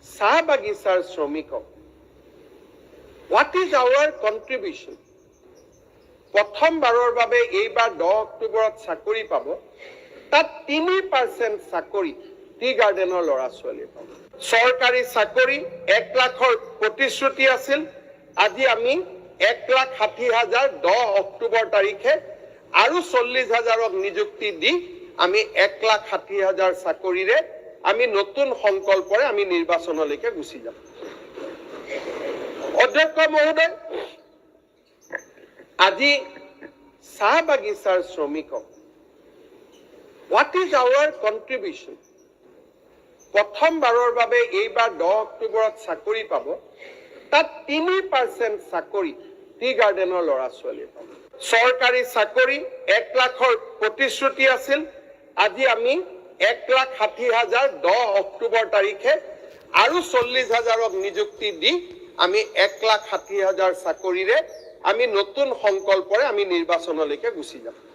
চাহ বাগিচাৰ শ্ৰমিকক হোৱাট ইজ আৱাৰ কণ্ট্ৰিবিউশ্যন প্ৰথমবাৰৰ বাবে এইবাৰ 10 অক্টোবৰত চাকৰি পাব তাত 3% চাকৰি টি গাৰ্ডেনৰ ল'ৰা ছোৱালীয়ে পাব চৰকাৰী চাকৰি 1 লাখৰ প্ৰতিশ্ৰুতি আছিল আজি আমি 1,60,000 10 অক্টোবৰ তাৰিখে আৰু 40,000ক নিযুক্তি দি আমি 1,60,000 চাকৰিৰে আমি নতুন সংকল্পৰে আমি নিৰ্বাচনলৈকে গুচি যাম অধ্যক্ষ মহোদয় আজি চাহ বাগিচাৰ শ্ৰমিকক হোৱাট ইজ আৱাৰ কণ্ট্ৰিবিউশ্যন প্ৰথমবাৰৰ বাবে এইবাৰ 10 অক্টোবৰত চাকৰি পাব তাত 3% চাকৰি টি গাৰ্ডেনৰ ল'ৰা ছোৱালীয়ে পাব চৰকাৰী চাকৰি 1 লাখৰ প্ৰতিশ্ৰুতি আছিল আজি আমি 1,60,000 10 অক্টোবৰ তাৰিখে আৰু 40,000ক নিযুক্তি দি আমি 1,60,000 চাকৰিৰে আমি নতুন সংকল্পৰে আমি নিৰ্বাচনলৈকে গুচি যাম